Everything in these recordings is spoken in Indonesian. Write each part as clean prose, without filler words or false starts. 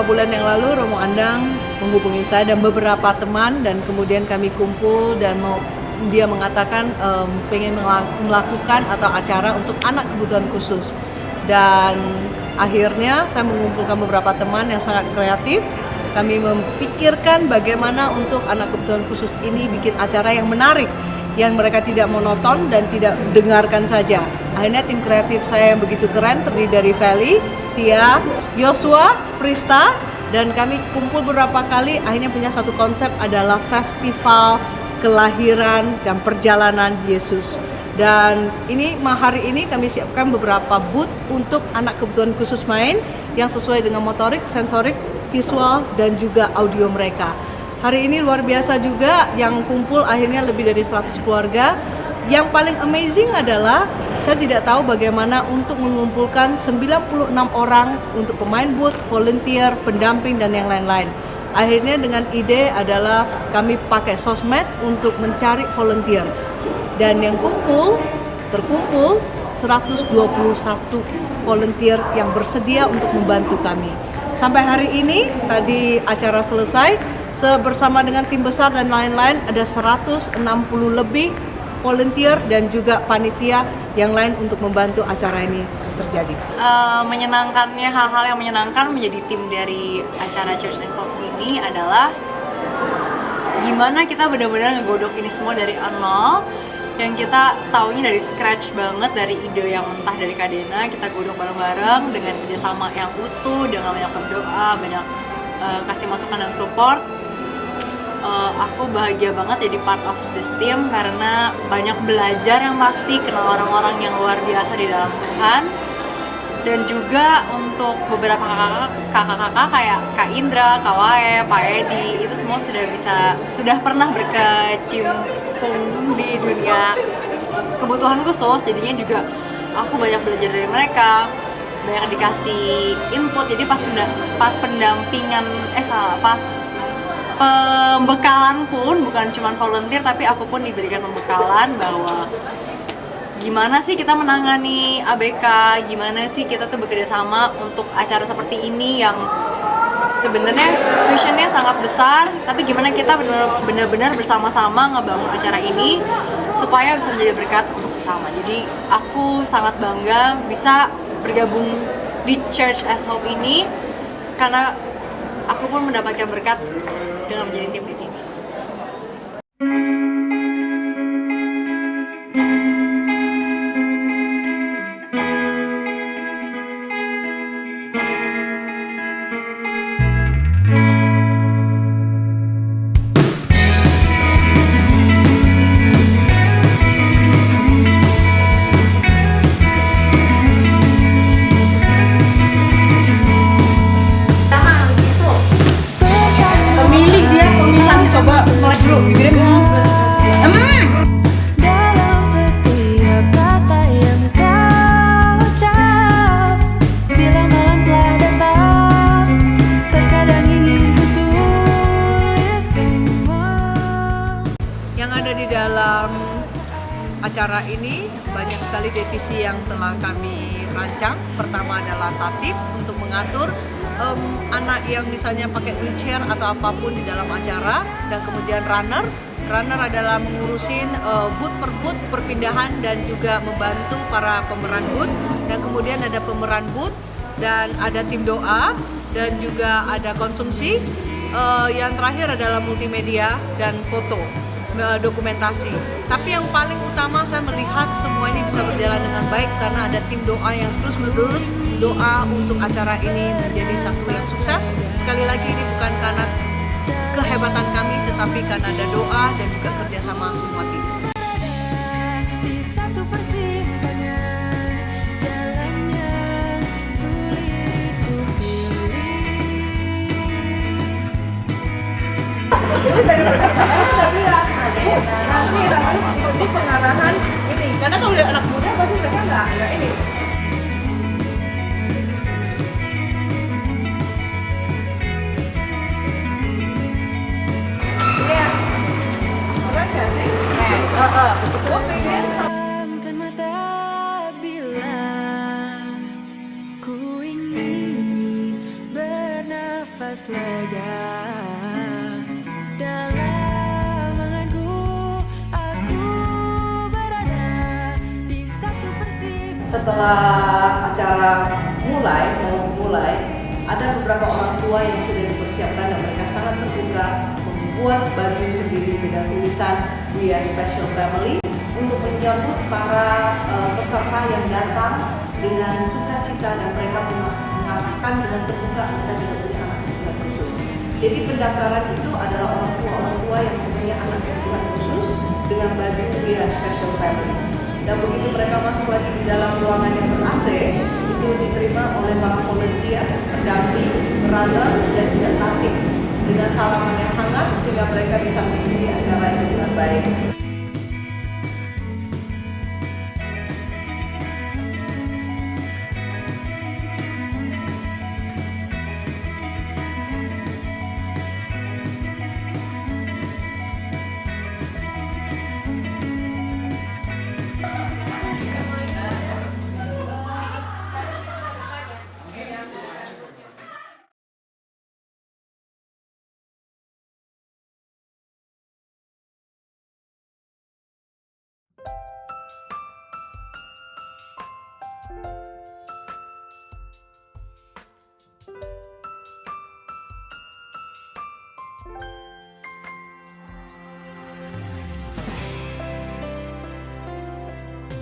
bulan yang lalu Romo Andang menghubungi saya dan beberapa teman, dan kemudian kami kumpul dan dia mengatakan pengen melakukan atau acara untuk anak kebutuhan khusus. Dan akhirnya saya mengumpulkan beberapa teman yang sangat kreatif. Kami memikirkan bagaimana untuk anak kebutuhan khusus ini bikin acara yang menarik, yang mereka tidak monoton dan tidak dengarkan saja. Akhirnya tim kreatif saya yang begitu keren terdiri dari Feli, Tia, Joshua, Prista, dan kami kumpul beberapa kali. Akhirnya punya satu konsep adalah festival kelahiran dan perjalanan Yesus. Dan hari ini kami siapkan beberapa booth untuk anak kebutuhan khusus main yang sesuai dengan motorik, sensorik, visual, dan juga audio mereka. Hari ini luar biasa juga, yang kumpul akhirnya lebih dari 100 keluarga. Yang paling amazing adalah saya tidak tahu bagaimana untuk mengumpulkan 96 orang untuk pemain booth, volunteer, pendamping, dan yang lain-lain. Akhirnya dengan ide adalah kami pakai sosmed untuk mencari volunteer. Dan yang terkumpul 121 volunteer yang bersedia untuk membantu kami. Sampai hari ini, tadi acara selesai, bersama dengan tim besar dan lain-lain, ada 160 lebih volunteer dan juga panitia yang lain untuk membantu acara ini terjadi. Menyenangkannya, hal-hal yang menyenangkan menjadi tim dari acara Church as Hope ini adalah gimana kita benar-benar ngegodok ini semua dari nol, yang kita taunya dari scratch banget, dari ide yang mentah dari Kadena, kita godok bareng-bareng dengan kerjasama yang utuh, dengan banyak berdoa, banyak kasih masukan dan support. Aku bahagia banget jadi part of this team karena banyak belajar yang pasti, kenal orang-orang yang luar biasa di dalam Tuhan. Dan juga untuk beberapa kakak-kakak kayak Kak Indra, Kak Wae, Pak Edi, itu semua sudah pernah berkecimpung di dunia kebutuhan khusus. Jadinya juga aku banyak belajar dari mereka, banyak dikasih input. Jadi pas pembekalan pun bukan cuma volunteer, tapi aku pun diberikan pembekalan bahwa gimana sih kita menangani ABK, gimana sih kita tuh bekerja sama untuk acara seperti ini yang sebenarnya visionnya sangat besar, tapi gimana kita benar-benar bersama-sama ngebangun acara ini supaya bisa menjadi berkat untuk sesama. Jadi aku sangat bangga bisa bergabung di Church as Hope ini karena aku pun mendapatkan berkat dengan menjadi tim di sini. Coba melek dulu bibirnya. Dalam setiap kata yang kau ucap, bila malam telah datang, terkadang ingin ku tulis semua. Yang ada di dalam acara ini banyak sekali divisi yang telah kami rancang. Pertama adalah tatip untuk mengatur anak yang misalnya pakai wheelchair atau apapun di dalam acara, dan kemudian runner adalah mengurusin booth per booth perpindahan dan juga membantu para pemeran booth, dan kemudian ada pemeran booth dan ada tim doa dan juga ada konsumsi. Yang terakhir adalah multimedia dan foto, dokumentasi. Tapi yang paling utama saya melihat semua ini bisa berjalan dengan baik karena ada tim doa yang terus-menerus doa untuk acara ini menjadi satu yang sukses. Sekali lagi ini bukan karena kehebatan kami, tetapi karena ada doa dan juga kerjasama semua tim. Di satu persimpangan jalan yang sulit ku pilih. Nanti harus seperti pengarahan ini, karena kalau udah anak muda pasti mereka nggak ini. Yes, keren nggak sih? Gue pengen Pejamkan mata bila ku ingin bernafas setelah acara mau mulai, ada beberapa orang tua yang sudah dipersiapkan dan mereka sangat terbuka membuat baju sendiri dengan tulisan We Are Special Family untuk menyambut para peserta yang datang dengan sukacita, dan mereka mengatakan dengan terbuka mereka juga punya anak kebutuhan khusus. Jadi pendaftaran itu adalah orang tua yang mempunyai anak kebutuhan khusus dengan baju We Are Special Family. Dan begitu mereka masuk lagi di dalam ruangan yang ber-AC, itu diterima oleh para volunteer, pendamping, runner, dan juga tatik dengan salaman yang hangat sehingga mereka bisa mengikuti acara itu dengan baik.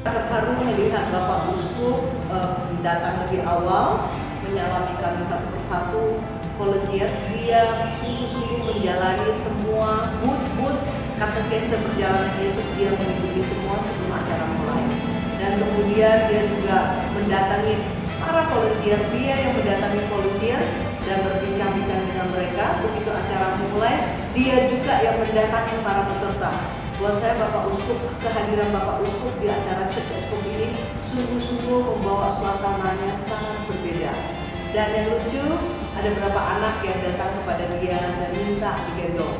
Terharu melihat Bapak Uskup datang lebih awal, menyalami kami satu persatu volunteer. Dia sungguh-sungguh menjalani semua booth katekese perjalanan Yesus, dia mengikuti semua sebelum acara mulai. Dan kemudian dia juga mendatangi para volunteer, dia yang mendatangi volunteer dan berbincang-bincang dengan mereka. Begitu acara mulai, dia juga yang mendatangi para peserta. Buat saya Bapak Uskup, kehadiran Bapak Uskup di acara Church Eskup ini sungguh-sungguh membawa suasananya sangat berbeda. Dan yang lucu, ada beberapa anak yang datang kepada dia dan minta digendong.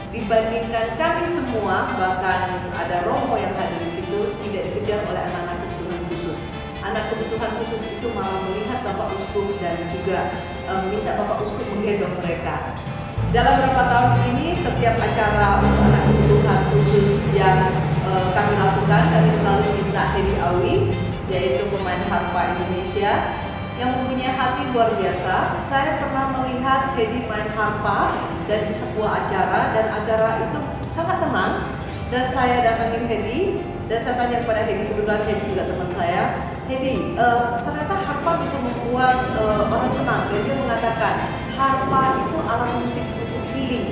Dibandingkan kami semua, bahkan ada romo yang hadir di situ, tidak dikejar oleh anak-anak kebutuhan khusus. Anak kebutuhan khusus itu malah melihat Bapak Uskup dan juga minta Bapak Uskup menggendong mereka. Dalam beberapa tahun ini, setiap acara untuk anak kebutuhan khusus yang kami lakukan, kami selalu minta Hedi Awi, yaitu pemain harpa Indonesia yang mempunyai hati luar biasa. Saya pernah melihat Hedi main harpa dan di sebuah acara, dan acara itu sangat tenang. Dan saya datangin Hedi dan saya tanya kepada Hedi, kebetulan Hedi juga teman saya, Hedi, ternyata harpa bisa membuat orang tenang. Dan dia mengatakan harpa itu alat musik untuk healing,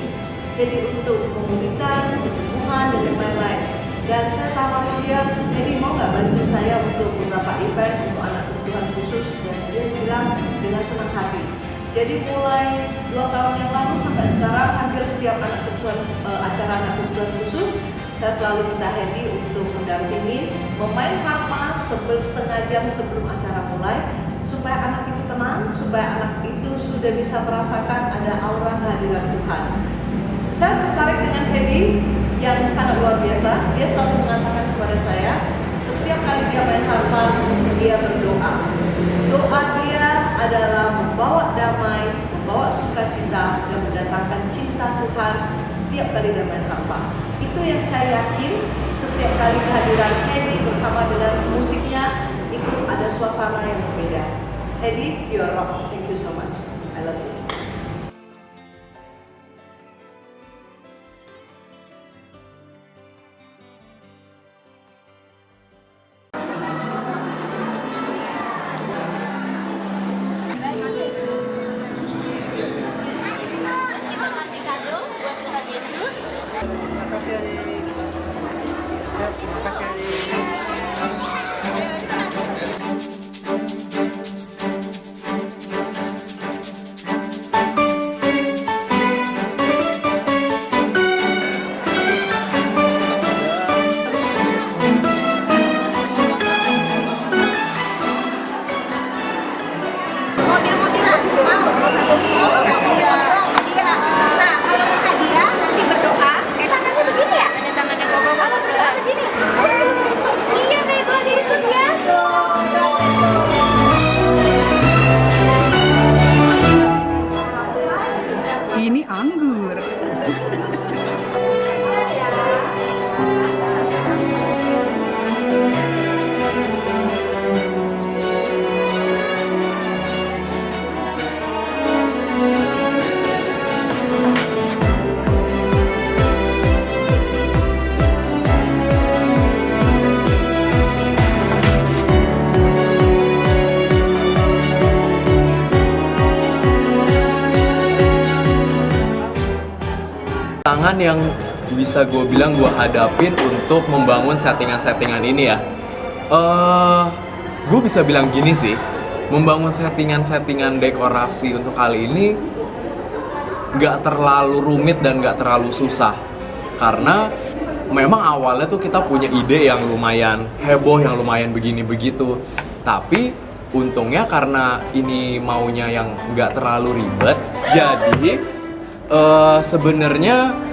jadi untuk memulihkan, kesembuhan dan yang lain-lain. Dan saya tawarin dia, Hedi mau nggak bantu saya untuk beberapa event untuk anak kebutuhan khusus? Dan dia bilang dengan senang hati. Jadi mulai 2 tahun yang lalu sampai sekarang, hampir setiap acara anak kebutuhan khusus, saya selalu minta Hedi untuk mendampingi, memain harpa setengah jam sebelum acara mulai, supaya anak itu tenang, supaya anak itu sudah bisa merasakan ada aura kehadiran Tuhan. Saya tertarik dengan Hedi yang sangat luar biasa. Dia selalu mengatakan kepada saya, setiap kali dia main harpa, dia berdoa. Doa dia adalah membawa damai, membawa sukacita, dan mendatangkan cinta Tuhan setiap kali dia main harpa. Itu yang saya yakin, setiap kali kehadiran Hedi bersama dengan musiknya, itu ada suasana yang berbeda. Hedi, you are rock. Thank you so much. I love you. Kita kasih kado buat Tuhan Yesus. Terima kasih adik. Ya, terima kasih adik. tantangan yang bisa gue bilang gue hadapin untuk membangun settingan-settingan ini ya. Gue bisa bilang gini sih, membangun settingan-settingan dekorasi untuk kali ini nggak terlalu rumit dan nggak terlalu susah. Karena memang awalnya tuh kita punya ide yang lumayan heboh, yang lumayan begini begitu. Tapi untungnya karena ini maunya yang nggak terlalu ribet, jadi sebenarnya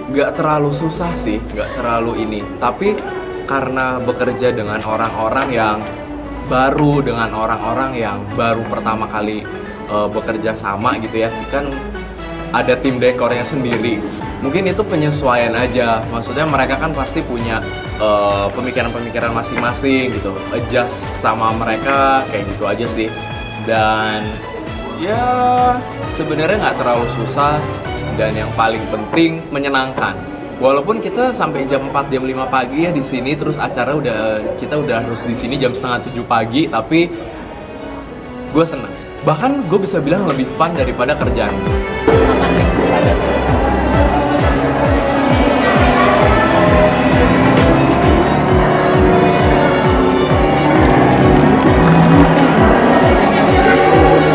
nggak terlalu susah sih, nggak terlalu ini. Tapi karena bekerja dengan orang-orang yang baru, dengan orang-orang yang baru pertama kali bekerja sama gitu ya, kan ada tim dekornya sendiri. Mungkin itu penyesuaian aja, maksudnya mereka kan pasti punya pemikiran-pemikiran masing-masing gitu, adjust sama mereka kayak gitu aja sih. Dan ya sebenarnya nggak terlalu susah, dan yang paling penting menyenangkan. Walaupun kita sampai jam 4 jam 5 pagi ya di sini, terus acara kita udah harus di sini jam setengah 7 pagi, tapi gue senang. Bahkan gue bisa bilang lebih fun daripada kerjaan.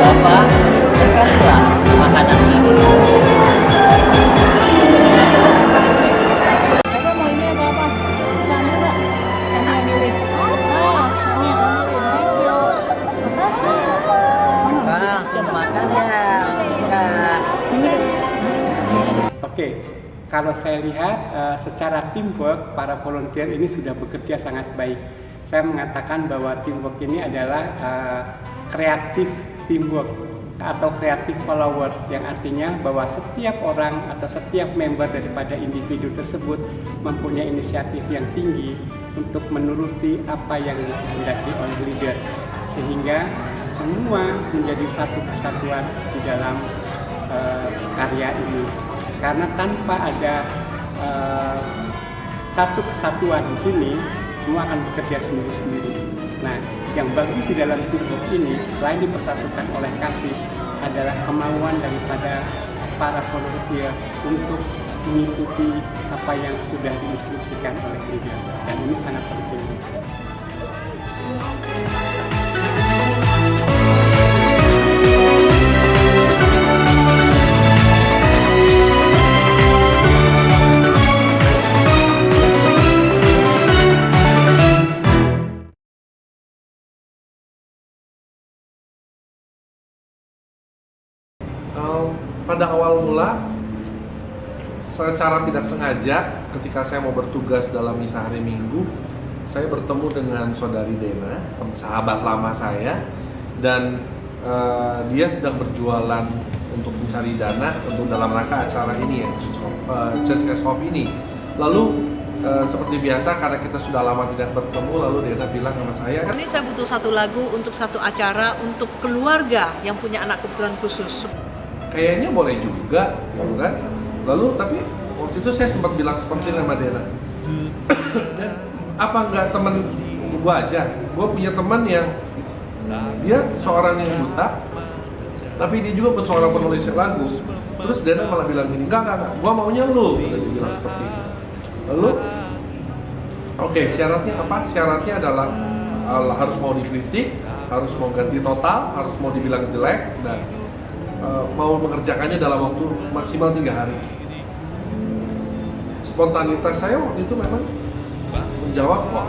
Bapak, berkasihlah makanan ini. Bapak mau ini apa apa? Pesan juga. Yang ambilin. Oh, yang ambilin. Thank you. Makasih. Bang, sudah makan ya? Enggak. Oke, kalau saya lihat secara teamwork para volunteer ini sudah bekerja sangat baik. Saya mengatakan bahwa teamwork ini adalah kreatif teamwork atau kreatif followers, yang artinya bahwa setiap orang atau setiap member daripada individu tersebut mempunyai inisiatif yang tinggi untuk menuruti apa yang dikehendaki oleh leader, sehingga semua menjadi satu kesatuan di dalam karya ini. Karena tanpa ada satu kesatuan di sini, semua akan bekerja sendiri-sendiri. Nah, yang bagus di dalam teamwork ini, selain dipersatukan oleh kasih, adalah kemauan daripada para volunteer untuk mengikuti apa yang sudah diinstruksikan oleh leader. Dan ini sangat penting. Pada awal mula, secara tidak sengaja, ketika saya mau bertugas dalam misa hari Minggu, saya bertemu dengan saudari Dena, sahabat lama saya, dan dia sedang berjualan untuk mencari dana untuk dalam rangka acara ini ya, Church of Hope ini. Lalu seperti biasa, karena kita sudah lama tidak bertemu, lalu Dena bilang sama saya, Ini saya butuh satu lagu untuk satu acara untuk keluarga yang punya anak kebutuhan khusus. kayaknya boleh juga, gitu kan? Lalu tapi waktu itu saya sempat bilang seperti sama Dena, apa enggak temen gua aja? Gua punya teman yang dia seorang yang buta, tapi dia juga seorang penulis lagu. Terus Dena malah bilang gini, enggak, gua maunya lu, dia bilang seperti itu. Lalu, oke, syaratnya apa? Syaratnya adalah harus mau dikritik, harus mau ganti total, harus mau dibilang jelek, dan mau mengerjakannya dalam waktu maksimal 3 hari. Spontanitas saya waktu itu memang menjawab, wah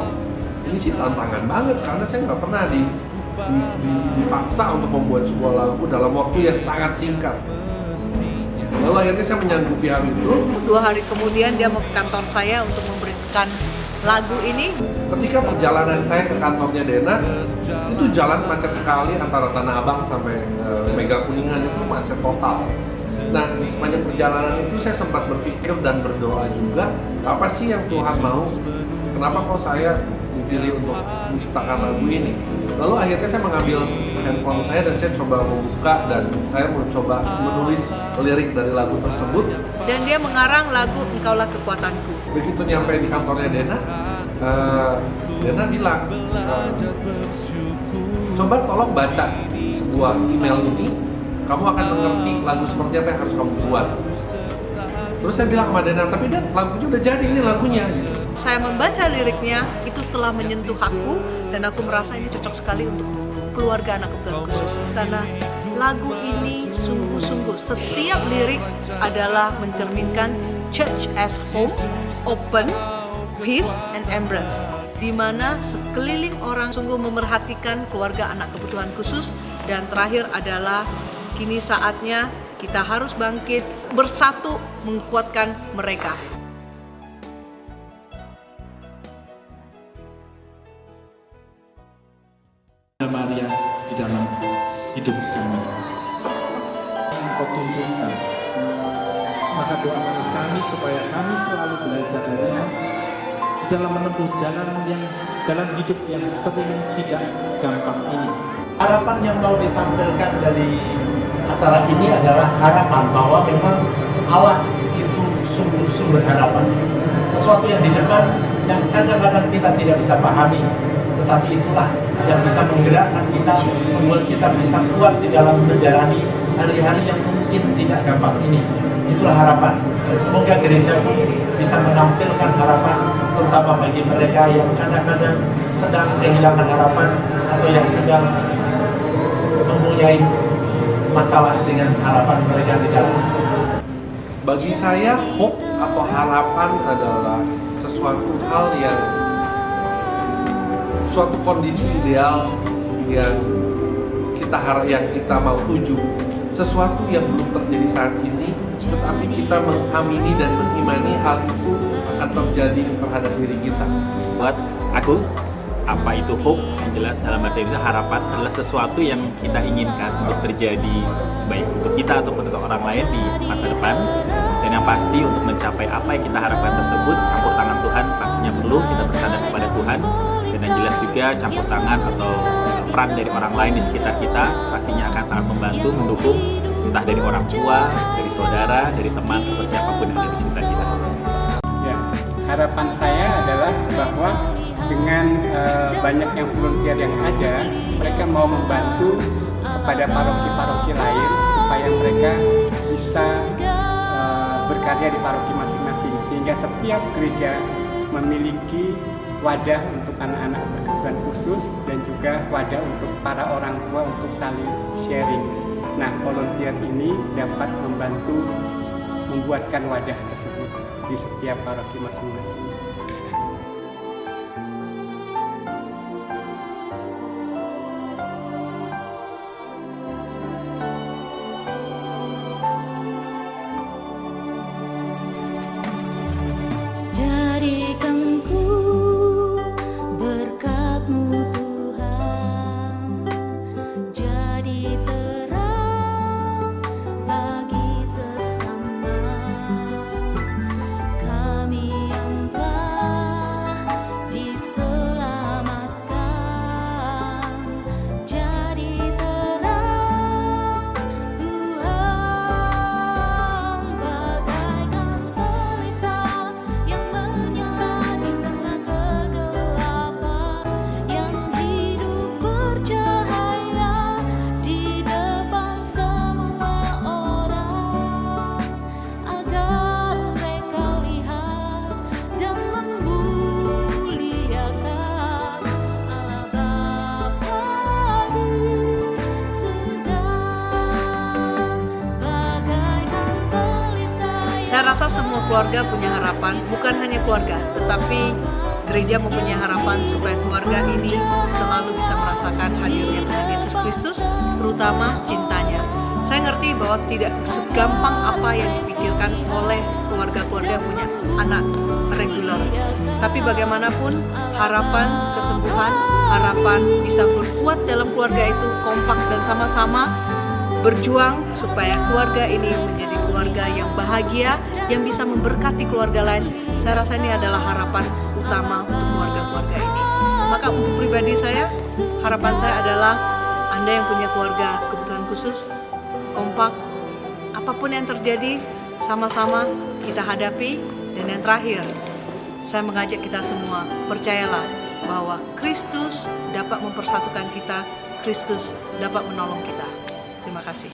ini sih tantangan banget, karena saya nggak pernah dipaksa untuk membuat sebuah lagu dalam waktu yang sangat singkat. Lalu akhirnya saya menyanggupi hal itu. 2 hari kemudian dia mau ke kantor saya untuk memberikan lagu ini. Ketika perjalanan saya ke kantornya Dena, itu jalan macet sekali antara Tanah Abang sampai Mega Kuningan, itu macet total. Nah, di sepanjang perjalanan itu saya sempat berpikir dan berdoa juga, apa sih yang Tuhan mau? Kenapa kok saya dipilih untuk menciptakan lagu ini? Lalu akhirnya saya mengambil handphone saya dan saya coba membuka dan saya mencoba menulis lirik dari lagu tersebut. Dan dia mengarang lagu Engkaulah Kekuatanku. Begitu nyampe di kantornya Dena, Dena bilang, coba tolong baca sebuah email ini, kamu akan mengerti lagu seperti apa yang harus kamu buat. Terus saya bilang sama Dana, tapi Dan lagunya udah jadi, ini lagunya. Saya membaca liriknya, itu telah menyentuh aku dan aku merasa ini cocok sekali untuk keluarga anak kebutuhan khusus. Karena lagu ini sungguh-sungguh setiap lirik adalah mencerminkan church as home, open, peace and embrace, di mana sekeliling orang sungguh memerhatikan keluarga anak kebutuhan khusus. Dan terakhir adalah kini saatnya kita harus bangkit bersatu menguatkan mereka. Maria di dalam hidup kami. Yang Kau tunjukkan, maka doakanlah kami supaya kami selalu belajar darinya di dalam menempuh jalan hidup yang sering tidak gampang ini. Harapan yang mau ditampilkan dari acara ini adalah harapan bahwa memang Allah itu sumber harapan. Sesuatu yang di depan yang kadang-kadang kita tidak bisa pahami, tetapi itulah yang bisa menggerakkan kita, membuat kita bisa kuat di dalam menjalani hari-hari yang mungkin tidak gampang ini. Itulah harapan. Dan semoga gereja pun bisa menampilkan harapan, terutama bagi mereka yang kadang-kadang sedang kehilangan harapan atau yang sedang mempunyai masalah dengan harapan mereka di dalam. Bagi saya, hope atau harapan adalah sesuatu hal yang suatu kondisi ideal yang kita mau tuju, sesuatu yang belum terjadi saat ini, tetapi kita mengamini dan mengimani hal itu akan terjadi terhadap diri kita. Buat aku, apa itu hope? Yang jelas dalam bahasa Indonesia harapan adalah sesuatu yang kita inginkan untuk terjadi baik untuk kita ataupun untuk orang lain di masa depan. Dan yang pasti untuk mencapai apa yang kita harapkan tersebut, campur tangan Tuhan pastinya perlu, kita bersandar kepada Tuhan. Dan yang jelas juga campur tangan atau peran dari orang lain di sekitar kita pastinya akan sangat membantu, mendukung, entah dari orang tua, dari saudara, dari teman, atau siapapun yang ada di sekitar kita. Ya, harapan saya adalah bahwa dengan banyaknya volunteer yang ada, mereka mau membantu kepada paroki-paroki lain supaya mereka bisa berkarya di paroki masing-masing, sehingga setiap gereja memiliki wadah untuk anak-anak berkebutuhan khusus dan juga wadah untuk para orang tua untuk saling sharing. Nah, volunteer ini dapat membantu membuatkan wadah tersebut di setiap paroki masing-masing. Jadikan ku berkat-Mu Tuhan, jadi terang bagi sesama kami yang telah diselamatkan. Jadi terang Tuhan bagaikan pelita yang menyala di tengah kegelapan, yang hidup bercahaya di depan semua orang, agar mereka lihat dan memuliakan Allah Bapa di surga, bagaikan pelita. Saya rasa semua keluarga punya harapan, bukan hanya keluarga, tetapi gereja mempunyai harapan supaya keluarga ini selalu bisa merasakan hadirnya Tuhan Yesus Kristus, terutama cintanya. Saya ngerti bahwa tidak segampang apa yang dipikirkan oleh keluarga-keluarga yang punya anak reguler. Tapi bagaimanapun, harapan kesembuhan, harapan bisa berkuat dalam keluarga itu kompak dan sama-sama berjuang supaya keluarga ini menjadi keluarga yang bahagia, yang bisa memberkati keluarga lain. Saya rasa ini adalah harapan utama untuk keluarga-keluarga ini. Maka untuk pribadi saya, harapan saya adalah Anda yang punya keluarga kebutuhan khusus, kompak, apapun yang terjadi, sama-sama kita hadapi. Dan yang terakhir, saya mengajak kita semua, percayalah bahwa Kristus dapat mempersatukan kita, Kristus dapat menolong kita. Terima kasih.